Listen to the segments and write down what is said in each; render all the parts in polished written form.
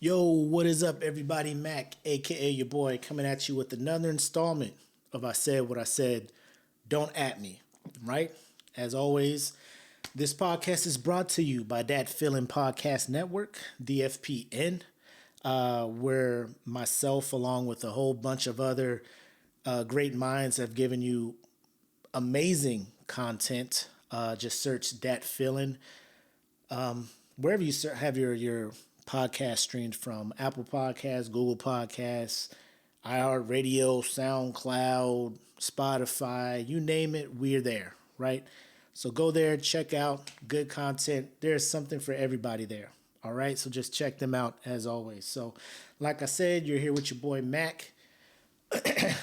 Yo, what is up, everybody? Mac, aka your boy, coming at you with another installment of I Said What I Said. Don't at me, right? As always, this podcast is brought to you by Dat Feeling Podcast Network, DFPN, where myself, along with a whole bunch of other great minds, have given you amazing content. Just search Dat Feeling wherever you have your podcast streamed from: Apple Podcasts, Google Podcasts, iHeartRadio, SoundCloud, Spotify, you name it, we're there, right? So go there, check out good content. There's something for everybody there. All right, so just check them out as always. So, like I said, you're here with your boy Mac.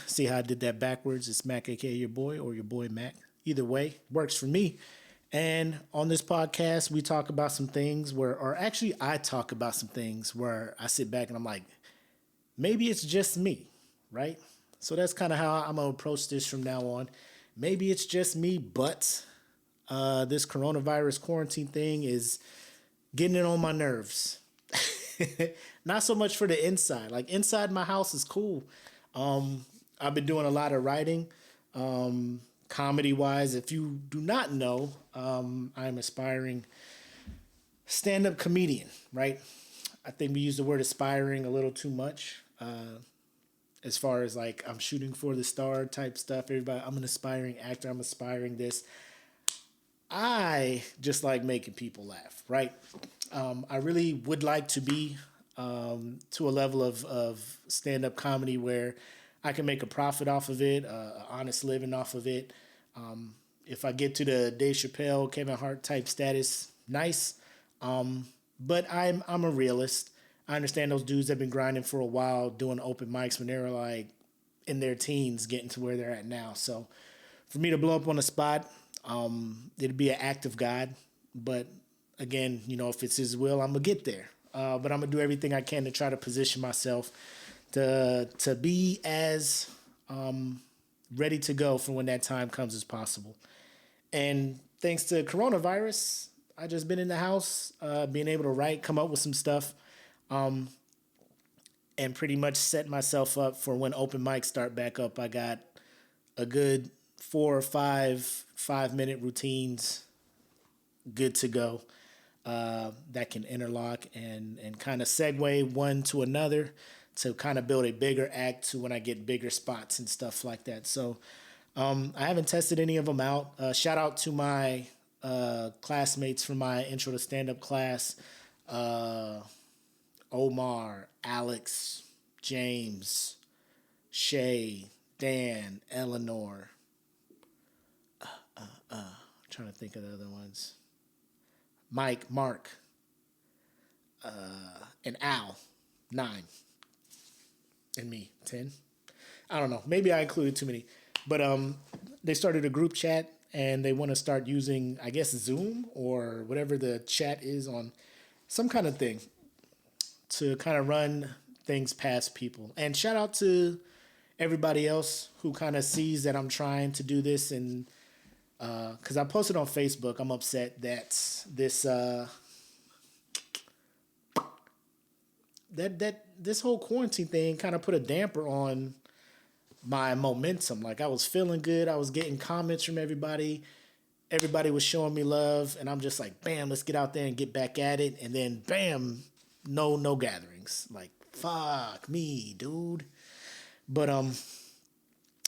See how I did that backwards? It's Mac, aka your boy, or your boy Mac. Either way, works for me. And on this podcast, we talk about some things or actually, I talk about some things where I sit back and I'm like, maybe it's just me, right? So that's kind of how I'm going to approach this from now on. Maybe it's just me, but this coronavirus quarantine thing is getting it on my nerves. Not so much for the inside. Like, inside my house is cool. I've been doing a lot of writing. Comedy wise, if you do not know, I'm aspiring stand-up comedian, right? I think we use the word aspiring a little too much. As far as like I'm shooting for the star type stuff. Everybody, I'm an aspiring actor, I'm aspiring this. I just like making people laugh, right? I really would like to be to a level of stand-up comedy where I can make a profit off of it, honest living off of it. If I get to the Dave Chappelle, Kevin Hart type status, nice. But I'm a realist. I understand those dudes have been grinding for a while, doing open mics when they were like in their teens, getting to where they're at now. So for me to blow up on the spot, it'd be an act of God. But again, if it's His will, I'm gonna get there. But I'm gonna do everything I can to try to position myself to be as ready to go for when that time comes as possible. And thanks to coronavirus, I just been in the house, being able to write, come up with some stuff, and pretty much set myself up for when open mics start back up. I got a good 4 or 5 minute routines good to go, that can interlock and kind of segue one to another to kind of build a bigger act to when I get bigger spots and stuff like that. So I haven't tested any of them out. Shout out to my classmates from my intro to stand-up class. Omar, Alex, James, Shay, Dan, Eleanor. I'm trying to think of the other ones. Mike, Mark, and Al, 9. And me, 10. I don't know. Maybe I included too many. But they started a group chat and they want to start using, I guess, Zoom or whatever the chat is on, some kind of thing to kind of run things past people. And shout out to everybody else who kind of sees that I'm trying to do this. And because I posted on Facebook, I'm upset that this whole quarantine thing kind of put a damper on my momentum. Like, I was feeling good. I was getting comments from everybody. Everybody was showing me love. And I'm just like, bam, let's get out there and get back at it. And then bam, no gatherings. Like, fuck me, dude. But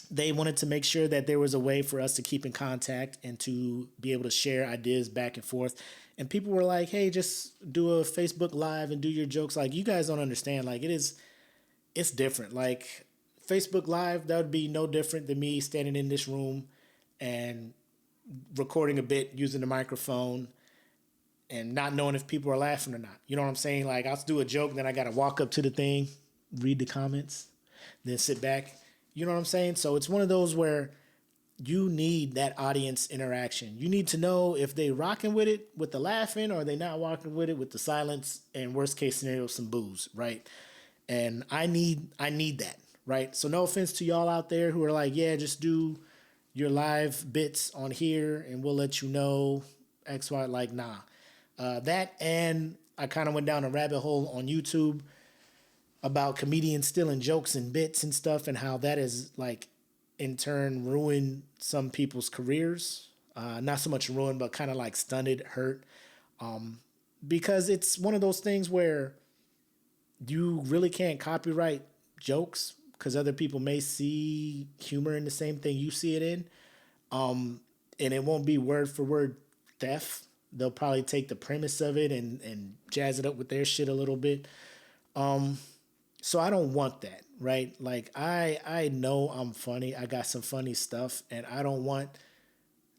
they wanted to make sure that there was a way for us to keep in contact and to be able to share ideas back and forth. And people were like, hey, just do a Facebook Live and do your jokes. Like, you guys don't understand. Like, it's different. Like, Facebook Live, that would be no different than me standing in this room and recording a bit using the microphone and not knowing if people are laughing or not. You know what I'm saying? Like, I'll do a joke, then I got to walk up to the thing, read the comments, then sit back. You know what I'm saying? So it's one of those where you need that audience interaction. You need to know if they rocking with it with the laughing or they not rocking with it with the silence and worst case scenario, some booze, right? And I need that, right? So no offense to y'all out there who are like, yeah, just do your live bits on here and we'll let you know X, Y, like, nah. That, and I kind of went down a rabbit hole on YouTube about comedians stealing jokes and bits and stuff, and how that is like in turn ruined some people's careers. Not so much ruined, but kind of like stunted, hurt. Because it's one of those things where you really can't copyright jokes because other people may see humor in the same thing you see it in. And it won't be word for word theft. They'll probably take the premise of it and jazz it up with their shit a little bit. So I don't want that, right? Like I know I'm funny. I got some funny stuff, and I don't want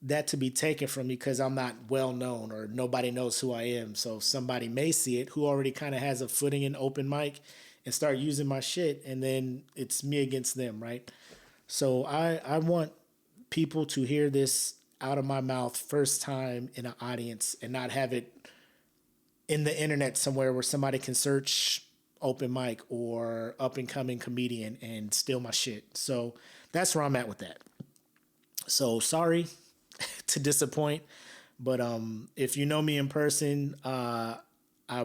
that to be taken from me because I'm not well known or nobody knows who I am. So somebody may see it who already kind of has a footing in open mic and start using my shit, and then it's me against them, right? So I want people to hear this out of my mouth first time in an audience and not have it in the internet somewhere where somebody can search open mic or up and coming comedian and steal my shit. So that's where I'm at with that. So sorry to disappoint, but if you know me in person, I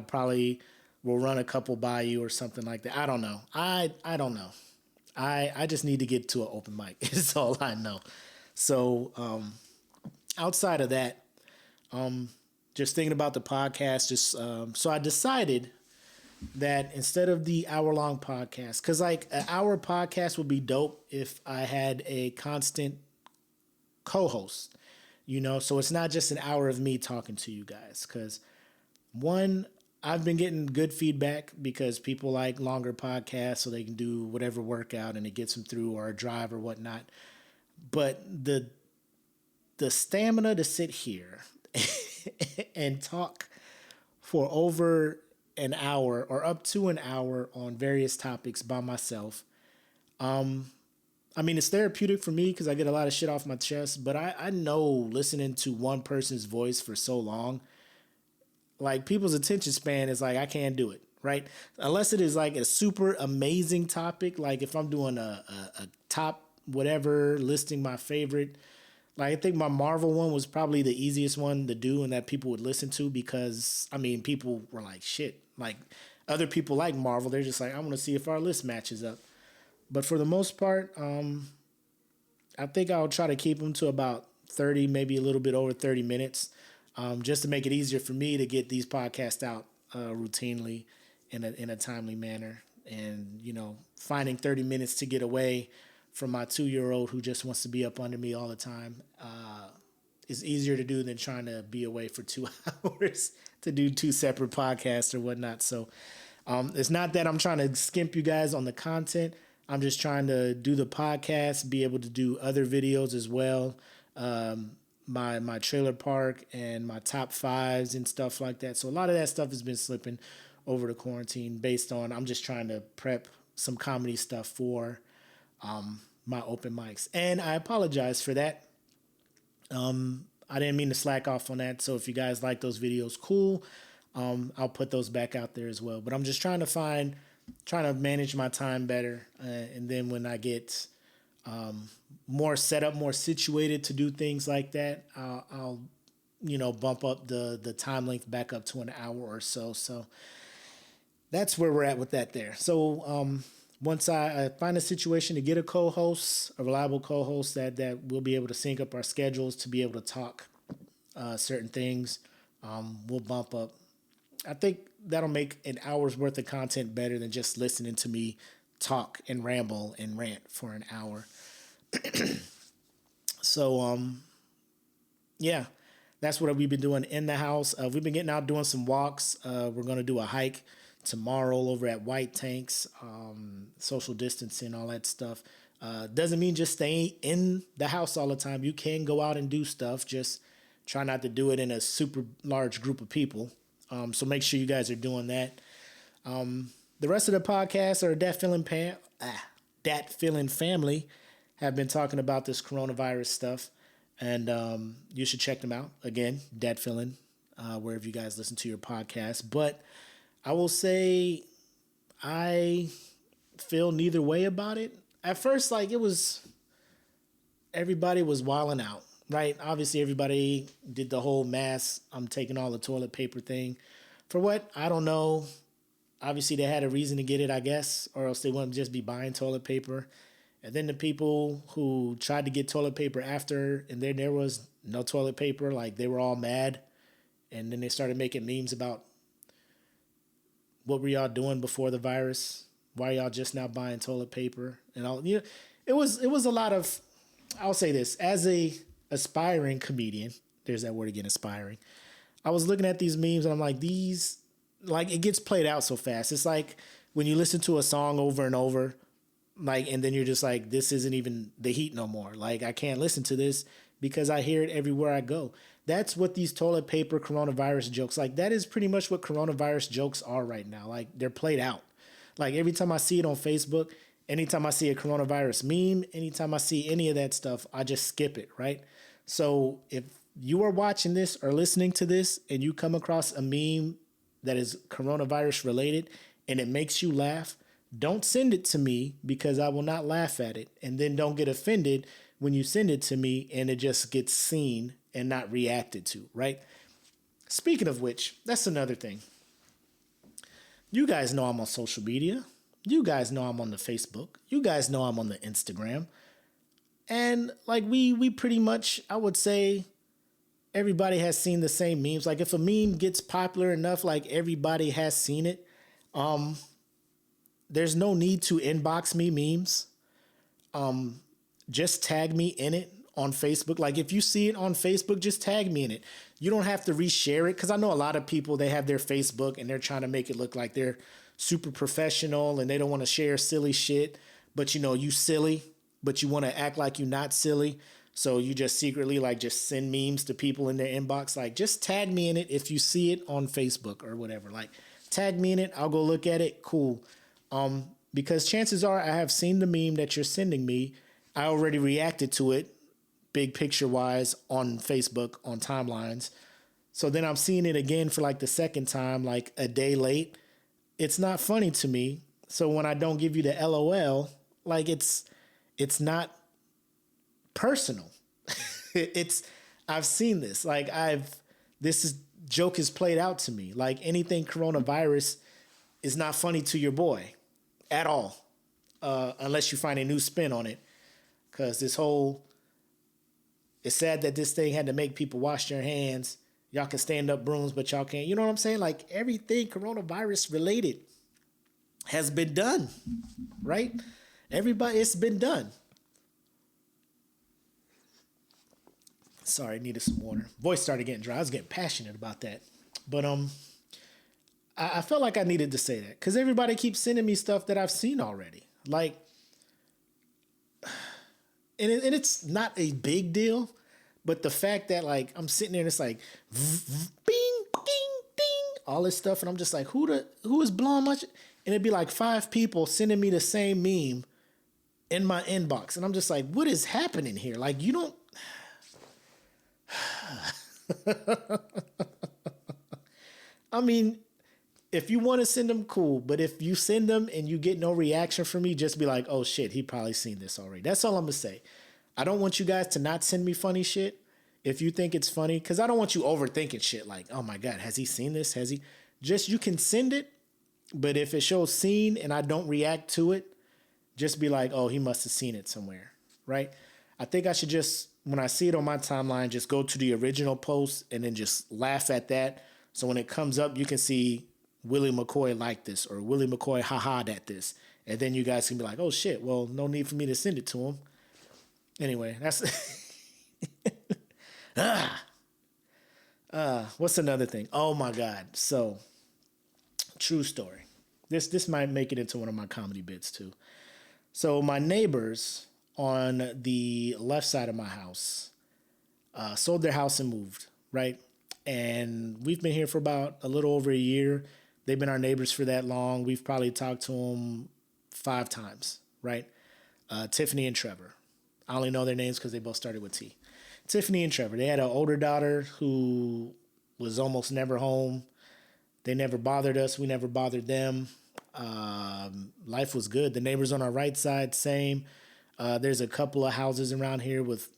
probably will run a couple by you or something like that. I don't know. I don't know. I just need to get to an open mic. Is all I know. So outside of that, just thinking about the podcast, so I decided that instead of the hour-long podcast, because like an hour podcast would be dope if I had a constant co-host, so it's not just an hour of me talking to you guys. Because one, I've been getting good feedback because people like longer podcasts so they can do whatever workout and it gets them through, or a drive or whatnot. But the stamina to sit here and talk for over an hour or up to an hour on various topics by myself. I mean, it's therapeutic for me because I get a lot of shit off my chest, but I know listening to one person's voice for so long, like people's attention span is like, I can't do it, right? Unless it is like a super amazing topic. Like if I'm doing a top whatever, listing my favorite, like I think my Marvel one was probably the easiest one to do and that people would listen to because, I mean, people were like, shit, like other people like Marvel. They're just like, I want to see if our list matches up. But for the most part, I think I'll try to keep them to about 30, maybe a little bit over 30 minutes, just to make it easier for me to get these podcasts out routinely in a timely manner. And, finding 30 minutes to get away from my 2-year-old who just wants to be up under me all the time is easier to do than trying to be away for 2 hours to do 2 separate podcasts or whatnot. So it's not that I'm trying to skimp you guys on the content. I'm just trying to do the podcast, be able to do other videos as well. My trailer park and my top 5s and stuff like that. So a lot of that stuff has been slipping over the quarantine based on I'm just trying to prep some comedy stuff for my open mics. And I apologize for that. I didn't mean to slack off on that. So if you guys like those videos, cool. I'll put those back out there as well. But I'm just trying to manage my time better. And then when I get more set up, more situated to do things like that, I'll bump up the time length back up to an hour or so. So that's where we're at with that there. So once I find a situation to get a co-host, a reliable co-host that will be able to sync up our schedules to be able to talk certain things, we'll bump up. I think that'll make an hour's worth of content better than just listening to me talk and ramble and rant for an hour. So, yeah, that's what we've been doing in the house. We've been getting out doing some walks. We're going to do a hike tomorrow over at White Tanks, social distancing, all that stuff. Doesn't mean just stay in the house all the time. You can go out and do stuff. Just try not to do it in a super large group of people. So make sure you guys are doing that. The rest of the podcasts are Dat Feeling Family have been talking about this coronavirus stuff, and you should check them out. Again, Dat Feeling, wherever you guys listen to your podcast. But I will say I feel neither way about it. At first, like everybody was wilding out. Right? Obviously, everybody did the whole mask, I'm taking all the toilet paper thing. For what? I don't know. Obviously, they had a reason to get it, I guess, or else they wouldn't just be buying toilet paper. And then the people who tried to get toilet paper after, and then there was no toilet paper, like they were all mad. And then they started making memes about what were y'all doing before the virus? Why y'all just now buying toilet paper? And all, it was a lot of. I'll say this as a aspiring comedian. There's that word again, aspiring. I was looking at these memes and I'm like, these, like, it gets played out so fast. It's like when you listen to a song over and over, like, and then you're just like, this isn't even the heat no more. Like, I can't listen to this because I hear it everywhere I go. That's what these toilet paper coronavirus jokes, like, that is pretty much what coronavirus jokes are right now. Like, they're played out. Like, every time I see it on Facebook, anytime I see a coronavirus meme, anytime I see any of that stuff, I just skip it, right? So if you are watching this or listening to this and you come across a meme that is coronavirus related and it makes you laugh, don't send it to me because I will not laugh at it. And then don't get offended when you send it to me and it just gets seen and not reacted to, right? Speaking of which, that's another thing. You guys know I'm on social media. You guys know I'm on the Facebook. You guys know I'm on the Instagram. And like we pretty much, I would say, everybody has seen the same memes. Like if a meme gets popular enough, like everybody has seen it. There's no need to inbox me memes. Just tag me in it on Facebook. Like if you see it on Facebook, just tag me in it. You don't have to reshare it because I know a lot of people, they have their Facebook and they're trying to make it look like they're super professional and they don't want to share silly shit. But you silly, but you want to act like you're not silly. So you just secretly like just send memes to people in their inbox. Like just tag me in it if you see it on Facebook or whatever. Like tag me in it. I'll go look at it. Cool. Because chances are I have seen the meme that you're sending me. I already reacted to it, big picture wise, on Facebook, on timelines. So then I'm seeing it again for like the second time, like a day late. It's not funny to me. So when I don't give you the LOL, like it's not personal. I've seen this. Like joke is played out to me. Like anything coronavirus is not funny to your boy at all. Unless you find a new spin on it. Because it's sad that this thing had to make people wash their hands. Y'all can stand up brooms, but y'all can't. You know what I'm saying? Like everything coronavirus related has been done, right? It's been done. Sorry, I needed some water. Voice started getting dry. I was getting passionate about that. But I felt like I needed to say that because everybody keeps sending me stuff that I've seen already. Like, and it's not a big deal, but the fact that like I'm sitting there and it's like bing, ding, ding, all this stuff, and I'm just like, who is blowing much? And it'd be like 5 people sending me the same meme in my inbox, and I'm just like, what is happening here? Like you don't. I mean, if you want to send them, cool. But if you send them and you get no reaction from me, just be like, oh shit, he probably seen this already. That's all I'm going to say. I don't want you guys to not send me funny shit if you think it's funny. Because I don't want you overthinking shit like, oh my God, has he seen this? Has he? Just, you can send it. But if it shows seen and I don't react to it, just be like, oh, he must have seen it somewhere. Right? I think I should just, when I see it on my timeline, just go to the original post and then just laugh at that. So when it comes up, you can see Willie McCoy liked this or Willie McCoy ha-ha'd at this. And then you guys can be like, oh shit, well, no need for me to send it to him. Anyway, that's... what's another thing? Oh my God. So, true story. This might make it into one of my comedy bits too. So my neighbors on the left side of my house sold their house and moved, right? And we've been here for about a little over a year. They've been our neighbors for that long. We've probably talked to them 5 times, right? Tiffany and Trevor. I only know their names because they both started with T. Tiffany and Trevor. They had an older daughter who was almost never home. They never bothered us. We never bothered them. Life was good. The neighbors on our right side, same. There's a couple of houses around here with,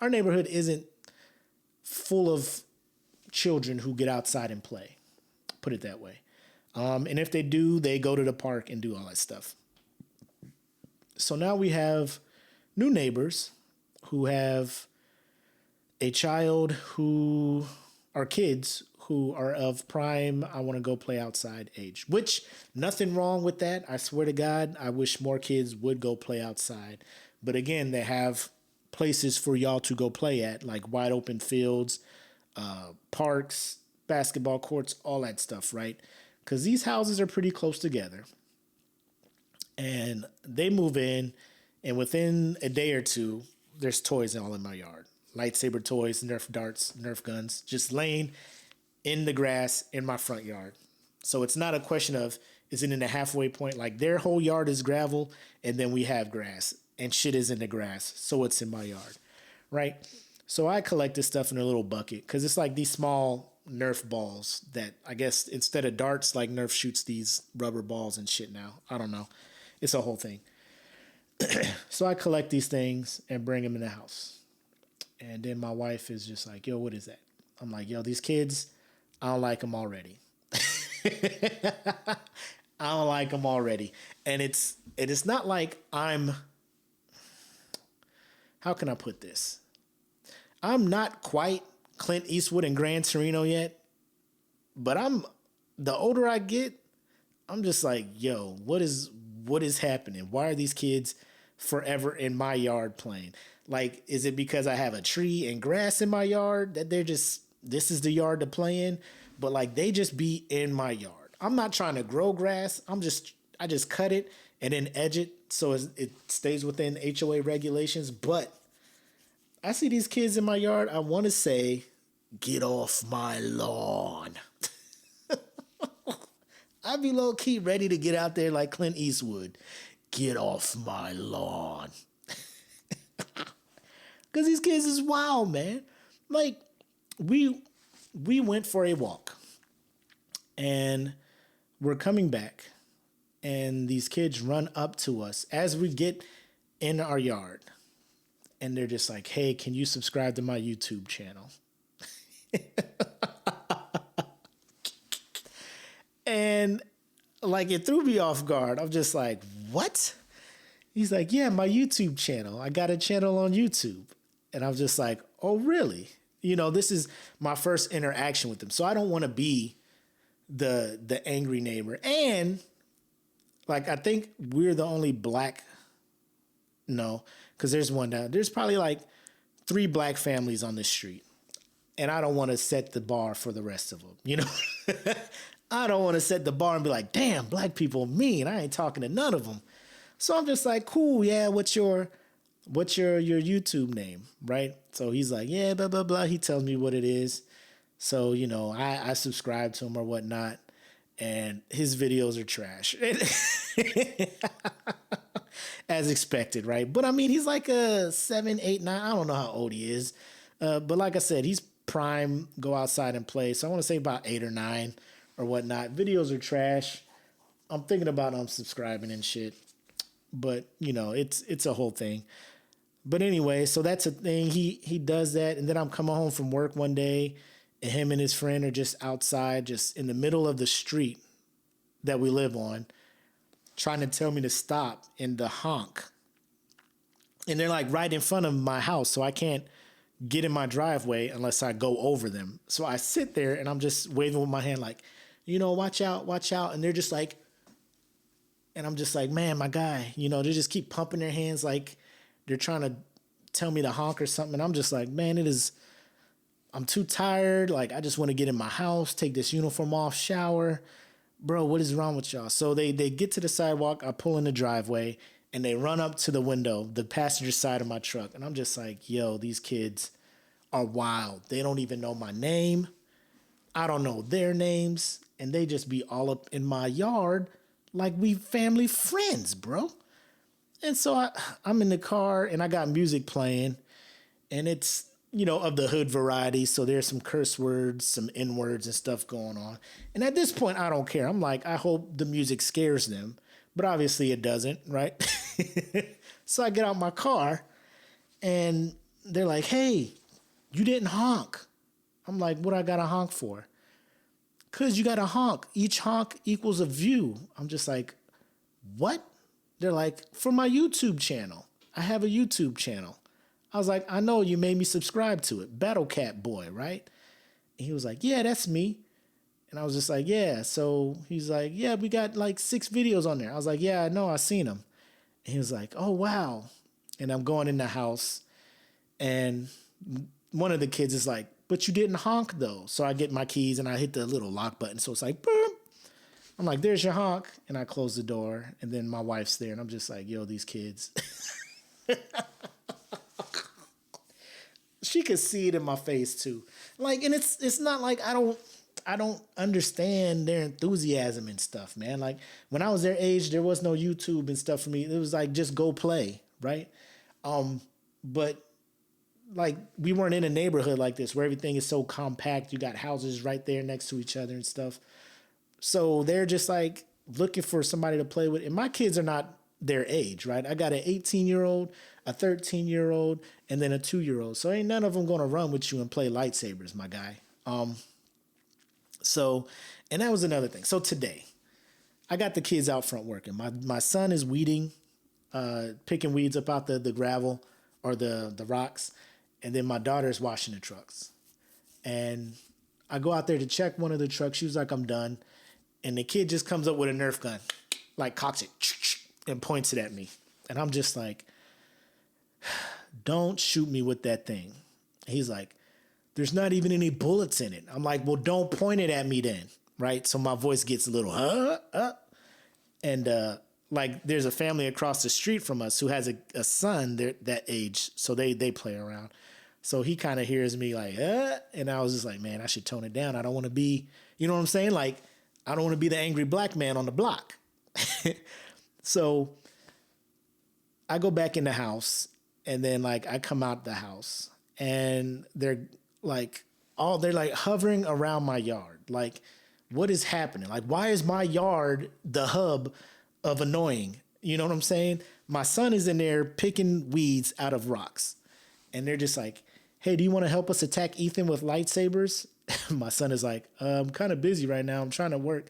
our neighborhood isn't full of children who get outside and play. Put it that way. And if they do, they go to the park and do all that stuff. So now we have new neighbors who have a child who are kids who are of prime, I want to go play outside age, which nothing wrong with that. I swear to God, I wish more kids would go play outside. But again, they have places for y'all to go play at, like wide open fields, parks, basketball courts, all that stuff, right? Because these houses are pretty close together. And they move in, and within a day or two, there's toys all in my yard. Lightsaber toys, Nerf darts, Nerf guns, just laying in the grass in my front yard. So it's not a question of, is it in the halfway point? Like their whole yard is gravel, and then we have grass, and shit is in the grass, so it's in my yard, right? So I collect this stuff in a little bucket, because it's like these small Nerf balls that I guess instead of darts, like Nerf shoots these rubber balls and shit now. I don't know. It's a whole thing. So I collect these things and bring them in the house. And then my wife is just like, yo, what is that? I'm like, yo, these kids, I don't like them already. I don't like them already. And it's not like I'm, how can I put this? I'm not quite Clint Eastwood and Gran Torino yet, but the older I get, I'm just like, yo, what is happening? Why are these kids forever in my yard playing? Like, is it because I have a tree and grass in my yard that this is the yard to play in? But like, they just be in my yard. I'm not trying to grow grass. I just cut it and then edge it so it stays within HOA regulations. But I see these kids in my yard. I want to say, get off my lawn. I'd be low key ready to get out there like Clint Eastwood. Get off my lawn. Because these kids is wild, man. Like, we went for a walk. And we're coming back. And these kids run up to us as we get in our yard. And they're just like, hey, can you subscribe to my YouTube channel? And like, it threw me off guard. I'm just like, what? He's like, yeah, my YouTube channel. I got a channel on YouTube. And I was just like, oh, really? You know, this is my first interaction with them. So I don't want to be the angry neighbor. And like, I think we're the only black. No, because there's one down. There's probably like 3 black families on this street. And I don't want to set the bar for the rest of them, you know? I don't want to set the bar and be like, damn, black people mean. I ain't talking to none of them. So I'm just like, cool, yeah, what's your YouTube name, right? So he's like, yeah, blah, blah, blah. He tells me what it is. So, you know, I subscribe to him or whatnot. And his videos are trash. As expected, right? But I mean, he's like a 7, 8, 9. I don't know how old he is. But like I said, he's prime, go outside and play. So I want to say about 8 or 9 or whatnot. Videos are trash. I'm thinking about unsubscribing and shit. But, you know, it's a whole thing. But anyway, so that's a thing. He does that. And then I'm coming home from work one day, and him and his friend are just outside, just in the middle of the street that we live on, trying to tell me to stop and to honk. And they're like right in front of my house, so I can't get in my driveway unless I go over them. So I sit there and I'm just waving with my hand like, you know, watch out, watch out. And they're just like, and I'm just like, man, my guy, you know, they just keep pumping their hands like they're trying to tell me to honk or something. And I'm just like, man, I'm too tired. Like, I just want to get in my house, take this uniform off, shower. Bro, what is wrong with y'all? So they get to the sidewalk. I pull in the driveway and they run up to the window, the passenger side of my truck. And I'm just like, yo, these kids are wild. They don't even know my name. I don't know their names. And they just be all up in my yard like we family friends, bro. And so I'm in the car and I got music playing. And it's, you know, of the hood variety. So there's some curse words, some N words and stuff going on. And at this point, I don't care. I'm like, I hope the music scares them. But obviously it doesn't, right? So I get out my car and they're like, hey, you didn't honk. I'm like, what I got to honk for? cause you got to honk. Each honk equals a view. I'm just like, what? They're like, for my YouTube channel. I have a YouTube channel. I was like, I know, you made me subscribe to it. Battle Cat Boy, right? And he was like, yeah, that's me. And I was just like, yeah. So he's like, yeah, we got like 6 videos on there. I was like, yeah, I know, I seen them. And he was like, oh, wow. And I'm going in the house, and one of the kids is like, but you didn't honk though. So I get my keys and I hit the little lock button. So it's like, boom. I'm like, there's your honk. And I close the door, and then my wife's there, and I'm just like, yo, these kids. She could see it in my face too. Like, and it's not like I don't understand their enthusiasm and stuff, man. Like, when I was their age, there was no YouTube and stuff for me. It was like, just go play, right? But like, we weren't in a neighborhood like this where everything is so compact. You got houses right there next to each other and stuff. So they're just like looking for somebody to play with. And my kids are not their age, right? I got an 18-year-old, a 13-year-old, and then a 2-year-old. So ain't none of them going to run with you and play lightsabers, my guy. So, and that was another thing. So today, I got the kids out front working. My son is weeding, picking weeds up out the gravel or the rocks. And then my daughter's washing the trucks. And I go out there to check one of the trucks. She was like, I'm done. And the kid just comes up with a Nerf gun, like cocks it and points it at me. And I'm just like, don't shoot me with that thing. He's like, there's not even any bullets in it. I'm like, well, don't point it at me then, right? So my voice gets a little, And like, there's a family across the street from us who has a son that age, so they play around. So he kind of hears me like, and I was just like, man, I should tone it down. I don't want to be, you know what I'm saying? Like, I don't want to be the angry black man on the block. So I go back in the house, and then like I come out the house, and they're like hovering around my yard. Like, what is happening? Like, why is my yard the hub of annoying? You know what I'm saying? My son is in there picking weeds out of rocks, and they're just like, hey, do you want to help us attack Ethan with lightsabers? My son is like, I'm kind of busy right now. I'm trying to work.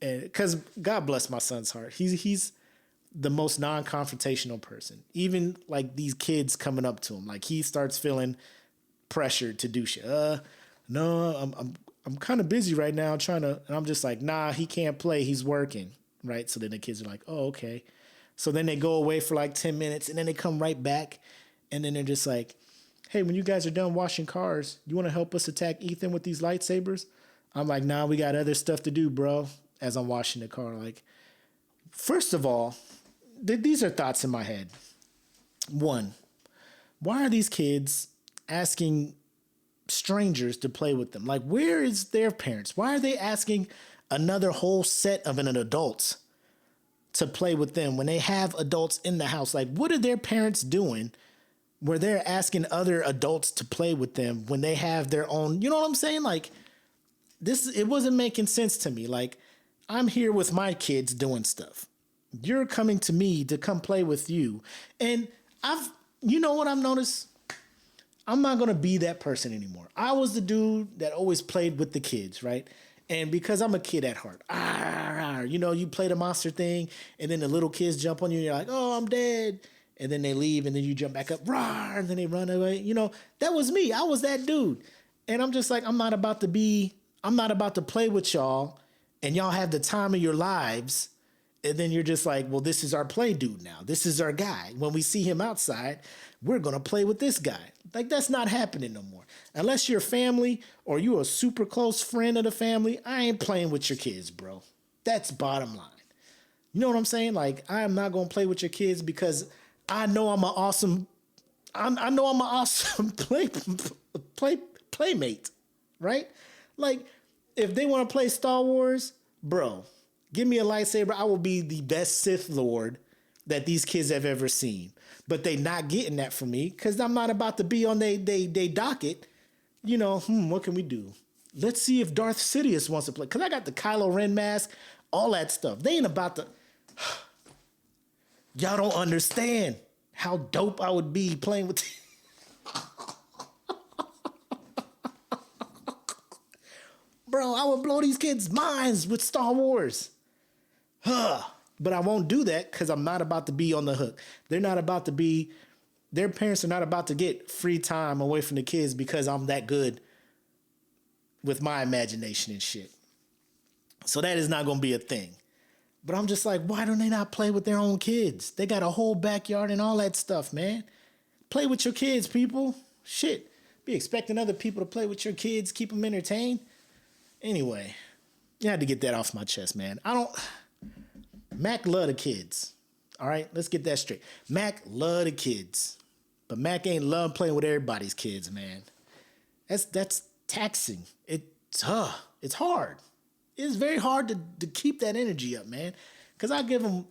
And because God bless my son's heart. He's the most non-confrontational person. Even like these kids coming up to him, like he starts feeling pressured to do shit. No, I'm kind of busy right now trying to, and I'm just like, nah, he can't play. He's working. Right. So then the kids are like, oh, okay. So then they go away for like 10 minutes, and then they come right back. And then they're just like, hey, when you guys are done washing cars, you want to help us attack Ethan with these lightsabers? I'm like, nah, we got other stuff to do, bro. As I'm washing the car, like, first of all, these are thoughts in my head. One, why are these kids asking strangers to play with them? Like, where is their parents? Why are they asking another whole set of an adult to play with them when they have adults in the house? Like, what are their parents doing where they're asking other adults to play with them when they have their own, you know what I'm saying? Like, it wasn't making sense to me. Like, I'm here with my kids doing stuff. You're coming to me to come play with you. And you know what I've noticed? I'm not going to be that person anymore. I was the dude that always played with the kids, right? And because I'm a kid at heart, you know, you play the monster thing, and then the little kids jump on you, and you're like, oh, I'm dead. And then they leave, and then you jump back up, and then they run away. You know, that was me. I was that dude. And I'm just like, I'm not about to play with y'all, and y'all have the time of your lives. And then you're just like, well, this is our play dude now. This is our guy. When we see him outside, we're going to play with this guy. Like, that's not happening no more. Unless you're family or you're a super close friend of the family, I ain't playing with your kids, bro. That's bottom line. You know what I'm saying? Like, I am not going to play with your kids because I know I'm an awesome playmate, right? Like, if they want to play Star Wars, bro, give me a lightsaber. I will be the best Sith Lord that these kids have ever seen. But they not getting that from me because I'm not about to be on they docket. You know, what can we do? Let's see if Darth Sidious wants to play. Because I got the Kylo Ren mask, all that stuff. They ain't about to... Y'all don't understand how dope I would be playing with... bro, I will blow these kids' minds with Star Wars. Huh. But I won't do that because I'm not about to be on the hook. Their parents are not about to get free time away from the kids because I'm that good with my imagination and shit. So that is not going to be a thing. But I'm just like, why don't they not play with their own kids? They got a whole backyard and all that stuff, man. Play with your kids, people. Shit. Be expecting other people to play with your kids, keep them entertained. Anyway, you had to get that off my chest, man. Mac love the kids. All right, let's get that straight. Mac love the kids. But Mac ain't love playing with everybody's kids, man. That's taxing. It's hard. It's very hard to keep that energy up, man. Because I give them,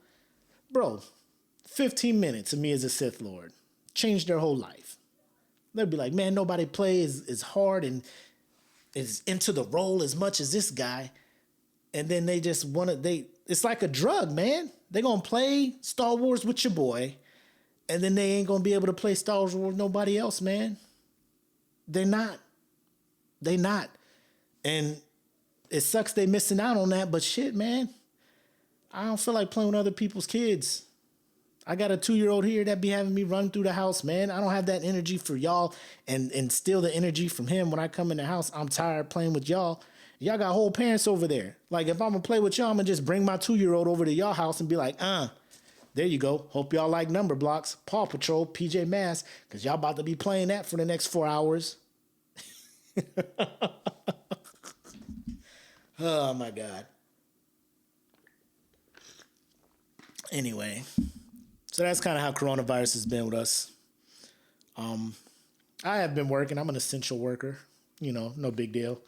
15 minutes of me as a Sith Lord. Change their whole life. They'll be like, man, nobody plays as hard and is into the role as much as this guy. And then they just it's like a drug, man. They're going to play Star Wars with your boy. And then they ain't going to be able to play Star Wars with nobody else, man. They're not. And it sucks they missing out on that, but shit, man. I don't feel like playing with other people's kids. I got a 2-year-old here that be having me run through the house, man. I don't have that energy for y'all and steal the energy from him when I come in the house. I'm tired playing with y'all. Y'all got whole parents over there. Like, if I'm going to play with y'all, I'm going to just bring my 2-year-old over to y'all house and be like, there you go. Hope y'all like Number Blocks, Paw Patrol, PJ Masks, because y'all about to be playing that for the next 4 hours. Oh, my God. Anyway, so that's kind of how coronavirus has been with us. I have been working. I'm an essential worker. No big deal.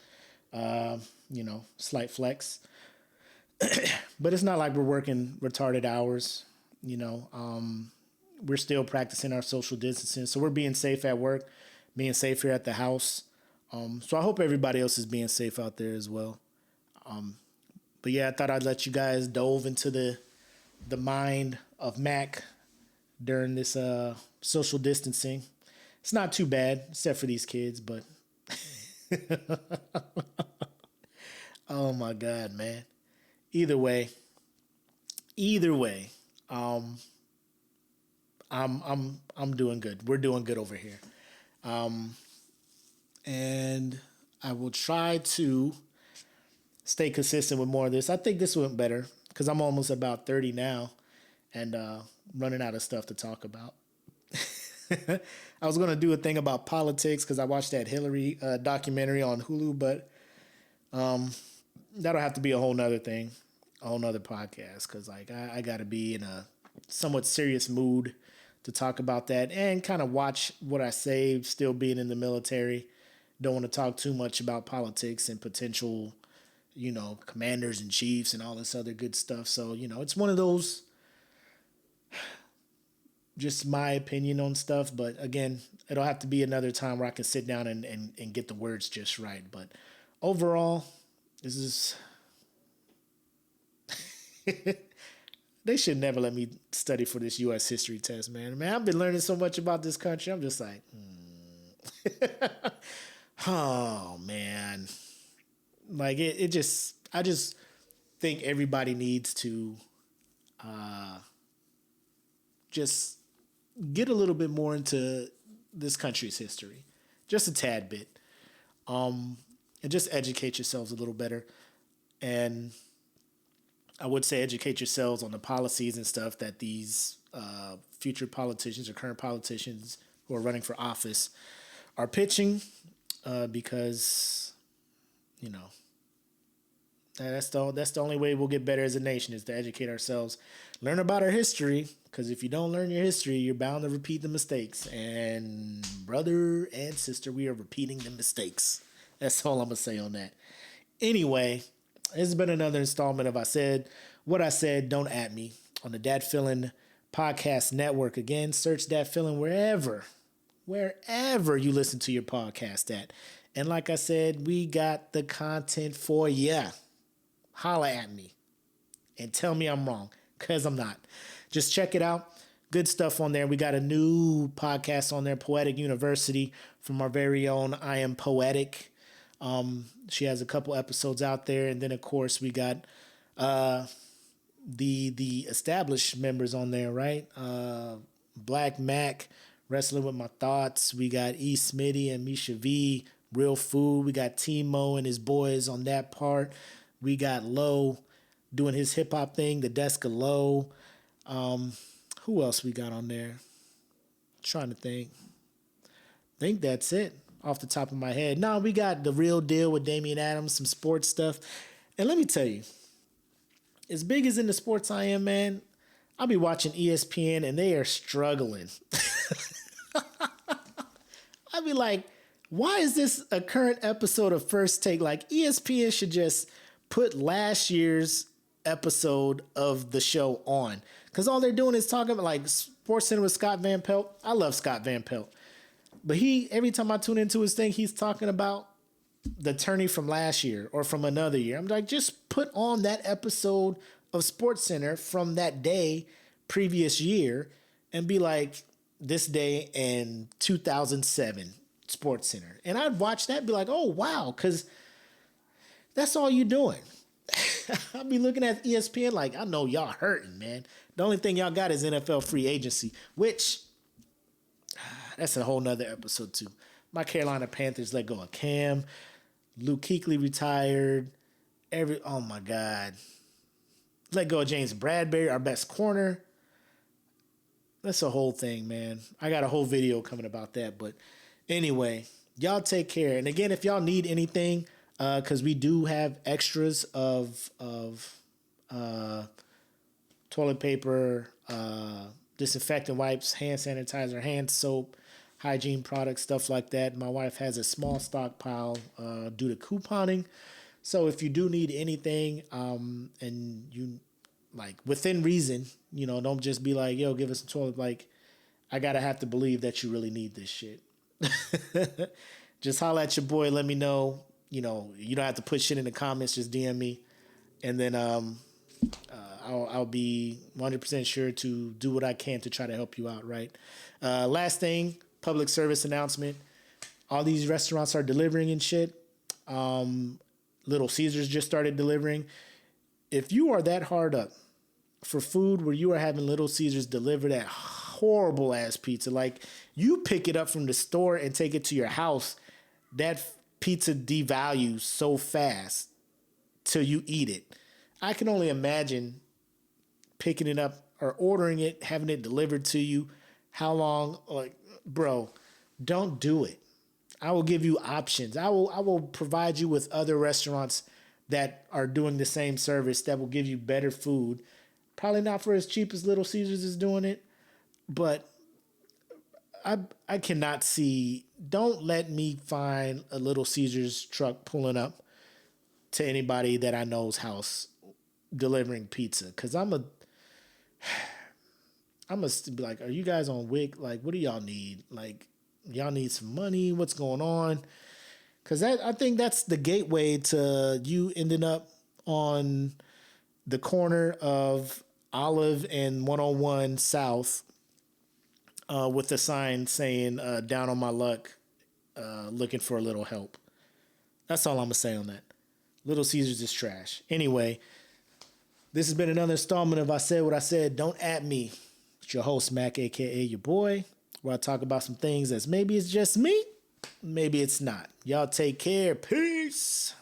Slight flex. But it's not like we're working retarded hours. We're still practicing our social distancing. So we're being safe at work, being safe here at the house. So I hope everybody else is being safe out there as well. But yeah, I thought I'd let you guys dove into the mind of Mac during this social distancing. It's not too bad, except for these kids, but oh my God, man. Either way, I'm doing good. We're doing good over here. And I will try to stay consistent with more of this. I think this went better because I'm almost about 30 now and running out of stuff to talk about. I was going to do a thing about politics because I watched that Hillary documentary on Hulu, but that'll have to be a whole nother thing, a whole nother podcast because I got to be in a somewhat serious mood to talk about that and kind of watch what I say, still being in the military. Don't want to talk too much about politics and potential, commanders and chiefs and all this other good stuff. So, it's one of those, just my opinion on stuff. But again, it'll have to be another time where I can sit down and get the words just right. But overall, this is, they should never let me study for this U.S. history test, man. Man, I've been learning so much about this country. I'm just like, oh, man. Like, I just think everybody needs to just get a little bit more into this country's history. Just a tad bit. And just educate yourselves a little better. And I would say educate yourselves on the policies and stuff that these future politicians or current politicians who are running for office are pitching because, that's the only way we'll get better as a nation is to educate ourselves, learn about our history, because if you don't learn your history, you're bound to repeat the mistakes. And brother and sister, we are repeating the mistakes. That's all I'm going to say on that. Anyway, this has been another installment of I Said What I Said, Don't At Me on the Dat Feelin' Podcast Network. Again, search Dat Feelin' wherever you listen to your podcast at. And like I said, we got the content for ya. Holla at me and tell me I'm wrong, because I'm not. Just check it out. Good stuff on there. We got a new podcast on there, Poetic University, from our very own I Am Poetic. She has a couple episodes out there, and then of course we got the established members on there, right? Black Mac, Wrestling with My Thoughts. We got E. Smitty and Misha V, Real Food. We got Timo and his boys on that part. We got Low doing his hip hop thing, the Desk of Low. Who else we got on there? Trying to think that's it off the top of my head. No, we got The Real Deal with Damian Adams, some sports stuff. And let me tell you, as big as into sports I am, man, I'll be watching ESPN and they are struggling. I'll be like, why is this a current episode of First Take? Like, ESPN should just put last year's episode of the show on. Because all they're doing is talking about, like, Sports Center with Scott Van Pelt. I love Scott Van Pelt. But every time I tune into his thing, he's talking about the tourney from last year or from another year. I'm like, just put on that episode of Sports Center from that day, previous year, and be like, this day in 2007, Sports Center. And I'd watch that and be like, oh, wow, because that's all you're doing. I'd be looking at ESPN like, I know y'all hurting, man. The only thing y'all got is NFL free agency, which that's a whole nother episode too. My Carolina Panthers let go of Cam. Luke Kuechly retired. Oh my God. Let go of James Bradbury, our best corner. That's a whole thing, man. I got a whole video coming about that. But anyway, y'all take care. And again, if y'all need anything, because we do have extras of toilet paper, disinfectant wipes, hand sanitizer, hand soap, hygiene products, stuff like that. My wife has a small stockpile due to couponing. So if you do need anything, and you like within reason, don't just be like, yo, give us some toilet. Like, I gotta have to believe that you really need this shit. Just holla at your boy. Let me know. You don't have to put shit in the comments. Just DM me, and then I'll be 100% sure to do what I can to try to help you out. Right. Last thing, public service announcement. All these restaurants are delivering and shit. Little Caesars just started delivering. If you are that hard up for food where you are having Little Caesars deliver that horrible ass pizza, like you pick it up from the store and take it to your house, that pizza devalues so fast till you eat it. I can only imagine picking it up or ordering it, having it delivered to you. How long? Like, bro, don't do it. I will give you options. I will provide you with other restaurants that are doing the same service that will give you better food. Probably not for as cheap as Little Caesars is doing it, but I cannot see. Don't let me find a Little Caesars truck pulling up to anybody that I know's house delivering pizza, because I must be like, are you guys on WIC? Like, what do y'all need? Like, y'all need some money? What's going on? Because I think that's the gateway to you ending up on the corner of Olive and 101 South with a sign saying, down on my luck, looking for a little help. That's all I'm going to say on that. Little Caesars is trash. Anyway, this has been another installment of I Said What I Said. Don't at me. It's your host, Mac, a.k.a. your boy, where I talk about some things as maybe it's just me, maybe it's not. Y'all take care. Peace.